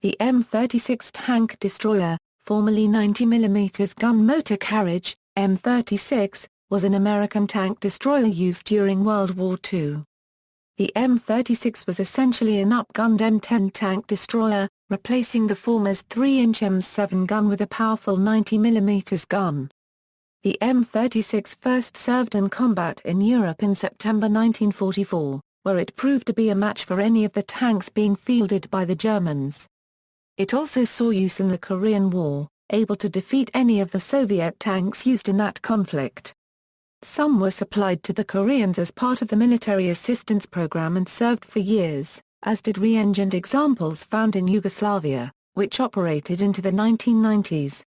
The M36 tank destroyer, formerly 90mm gun motor carriage, M36, was an American tank destroyer used during World War II. The M36 was essentially an upgunned M10 tank destroyer, replacing the former's 3-inch M7 gun with a powerful 90mm gun. The M36 first served in combat in Europe in September 1944, where it proved to be a match for any of the tanks being fielded by the Germans. It also saw use in the Korean War, able to defeat any of the Soviet tanks used in that conflict. Some were supplied to the Koreans as part of the military assistance program and served for years, as did re-engined examples found in Yugoslavia, which operated into the 1990s.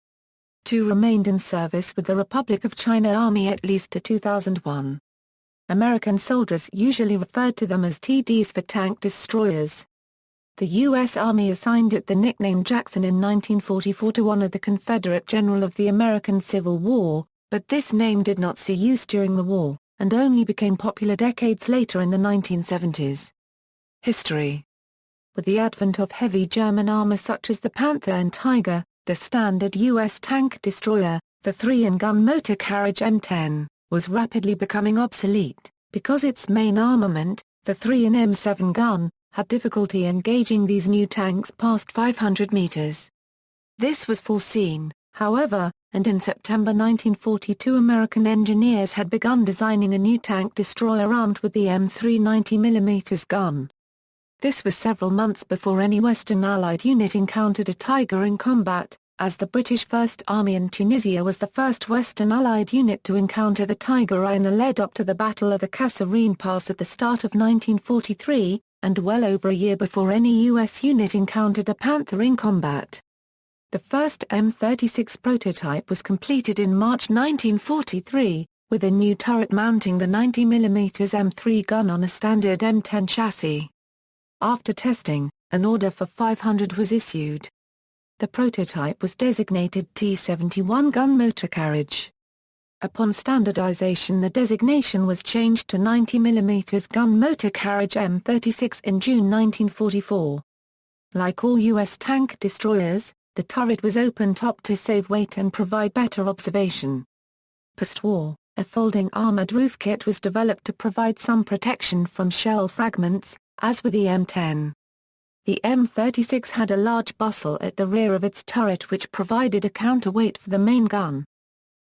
Two remained in service with the Republic of China Army at least to 2001. American soldiers usually referred to them as TDs for tank destroyers. The U.S. Army assigned it the nickname Jackson in 1944 to honor the Confederate general of the American Civil War, but this name did not see use during the war, and only became popular decades later in the 1970s. History. With the advent of heavy German armor such as the Panther and Tiger, the standard U.S. tank destroyer, the 3-in gun motor carriage M10, was rapidly becoming obsolete, because its main armament, the 3-in M7 gun, had difficulty engaging these new tanks past 500 meters. This was foreseen, however, and in September 1942 American engineers had begun designing a new tank destroyer armed with the M3 90mm gun. This was several months before any Western Allied unit encountered a Tiger in combat, as the British First Army in Tunisia was the first Western Allied unit to encounter the Tiger in the lead-up to the Battle of the Kasserine Pass at the start of 1943, and well over a year before any U.S. unit encountered a Panther in combat. The first M36 prototype was completed in March 1943, with a new turret mounting the 90mm M3 gun on a standard M10 chassis. After testing, an order for 500 was issued. The prototype was designated T-71 Gun Motor Carriage. Upon standardization the designation was changed to 90mm Gun Motor Carriage M36 in June 1944. Like all U.S. tank destroyers, the turret was open-top to save weight and provide better observation. Post-war, a folding armored roof kit was developed to provide some protection from shell fragments, as with the M10. The M36 had a large bustle at the rear of its turret which provided a counterweight for the main gun.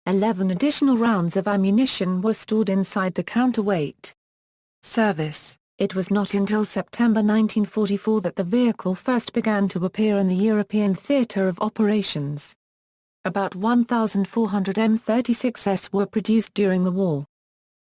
11 additional rounds of ammunition were stored inside the counterweight. Service. It was not until September 1944 that the vehicle first began to appear in the European theatre of operations. About 1,400 M36s were produced during the war.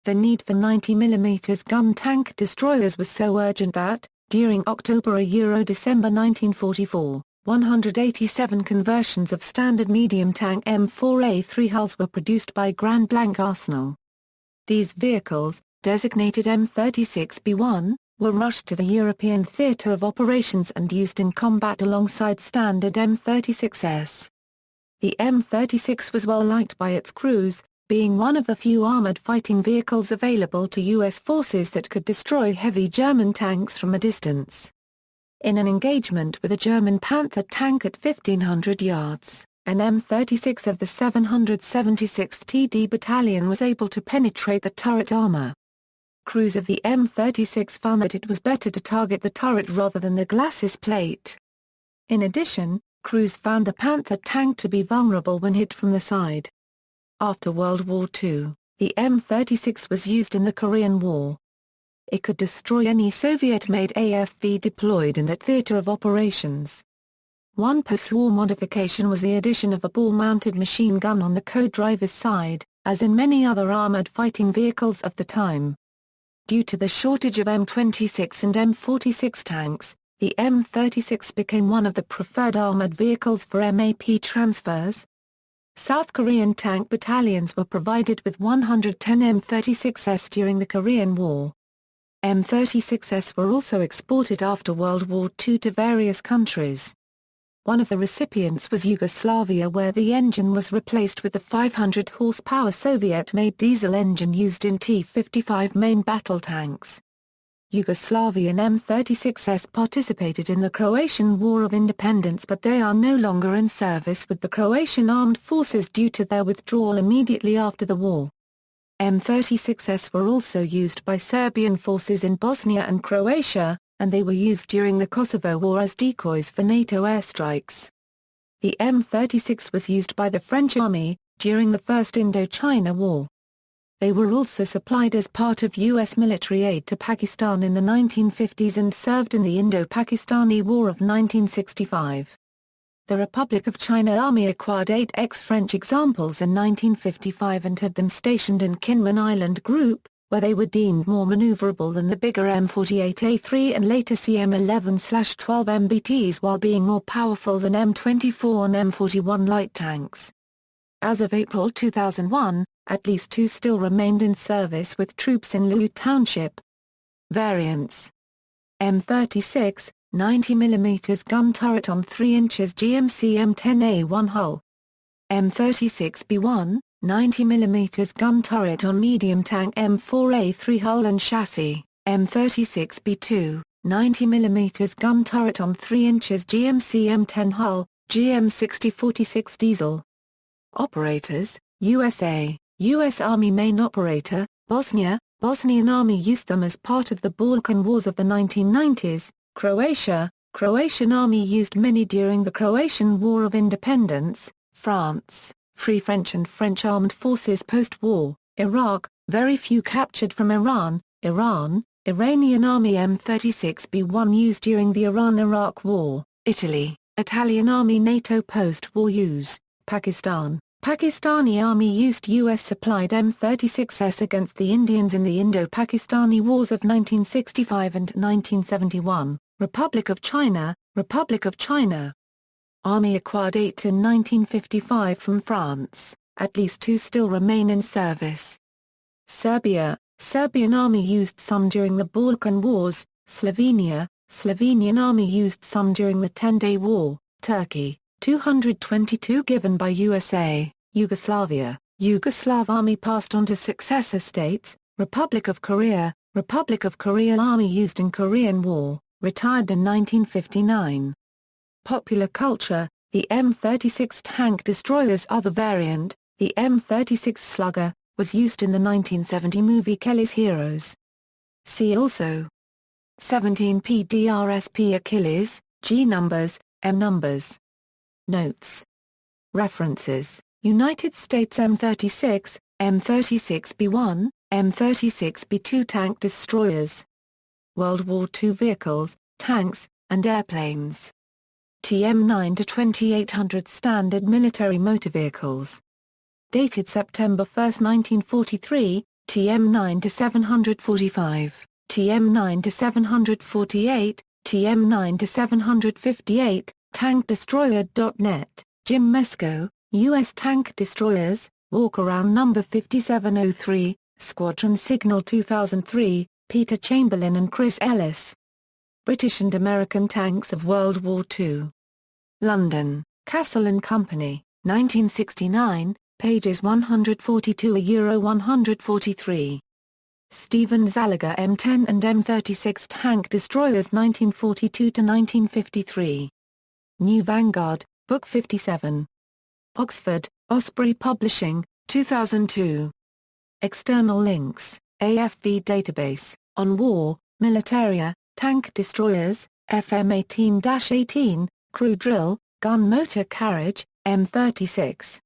The need for 90mm gun tank destroyers was so urgent that, during October-December 1944, 187 conversions of standard medium tank M4A3 hulls were produced by Grand Blanc Arsenal. These vehicles, designated M36B1, were rushed to the European theatre of operations and used in combat alongside standard M36s. The M36 was well liked by its crews, being one of the few armored fighting vehicles available to U.S. forces that could destroy heavy German tanks from a distance. In an engagement with a German Panther tank at 1,500 yards, an M36 of the 776th TD Battalion was able to penetrate the turret armor. Crews of the M36 found that it was better to target the turret rather than the glacis plate. In addition, crews found the Panther tank to be vulnerable when hit from the side. After World War II, the M36 was used in the Korean War. It could destroy any Soviet-made AFV deployed in that theater of operations. One post-war modification was the addition of a ball-mounted machine gun on the co-driver's side, as in many other armored fighting vehicles of the time. Due to the shortage of M26 and M46 tanks, the M36 became one of the preferred armored vehicles for MAP transfers. South Korean tank battalions were provided with 110 M36s during the Korean War. M36s were also exported after World War II to various countries. One of the recipients was Yugoslavia, where the engine was replaced with the 500 horsepower Soviet-made diesel engine used in T-55 main battle tanks. Yugoslavian M36s participated in the Croatian War of Independence, but they are no longer in service with the Croatian Armed Forces due to their withdrawal immediately after the war. M36s were also used by Serbian forces in Bosnia and Croatia, and they were used during the Kosovo War as decoys for NATO airstrikes. The M36 was used by the French Army during the First Indochina War. They were also supplied as part of U.S. military aid to Pakistan in the 1950s and served in the Indo-Pakistani War of 1965. The Republic of China Army acquired 8 ex-French examples in 1955 and had them stationed in Kinmen Island Group, where they were deemed more maneuverable than the bigger M48A3 and later CM11/12 MBTs, while being more powerful than M24 and M41 light tanks. As of April 2001, at least 2 still remained in service with troops in Loo Township. Variants: M36, 90mm gun turret on 3 inches GMC M10A1 hull. M36B1, 90mm gun turret on medium tank M4A3 hull and chassis. M36B2, 90mm gun turret on 3 inches GMC M10 hull, GM6046 diesel. Operators: USA, U.S. Army main operator, Bosnia, Bosnian Army used them as part of the Balkan Wars of the 1990s, Croatia, Croatian Army used many during the Croatian War of Independence, France, Free French and French Armed Forces post-war, Iraq, very few captured from Iran, Iran, Iranian Army M36B1 used during the Iran-Iraq War, Italy, Italian Army NATO post-war use, Pakistan. Pakistani Army used U.S.-supplied M36s against the Indians in the Indo-Pakistani Wars of 1965 and 1971, Republic of China, Republic of China. Army acquired 8 in 1955 from France, at least 2 still remain in service. Serbia, Serbian Army used some during the Balkan Wars, Slovenia, Slovenian Army used some during the 10-Day War, Turkey. 222 given by USA, Yugoslavia, Yugoslav Army passed on to successor states, Republic of Korea Army used in Korean War, retired in 1959. Popular culture, the M36 tank destroyer's other variant, the M36 Slugger, was used in the 1970 movie Kelly's Heroes. See also 17 PDRSP Achilles, G numbers, M numbers. Notes. References: United States M36, M36B1, M36B2 tank destroyers. World War II vehicles, tanks, and airplanes. TM9 to 2800 standard military motor vehicles. Dated September 1, 1943, TM9 to 745, TM9 to 748, TM9 to 758. TankDestroyer.net, Jim Mesko, U.S. Tank Destroyers, Walkaround Number 5703, Squadron Signal 2003, Peter Chamberlain and Chris Ellis. British and American Tanks of World War II. London, Castle & Company, 1969, pages 142–143. Stephen Zaliger M10 and M36 Tank Destroyers 1942–1953. New Vanguard, Book 57. Oxford, Osprey Publishing, 2002. External links, AFV database, on war, Militaria, Tank Destroyers, FM 18-18, Crew Drill, Gun Motor Carriage, M36.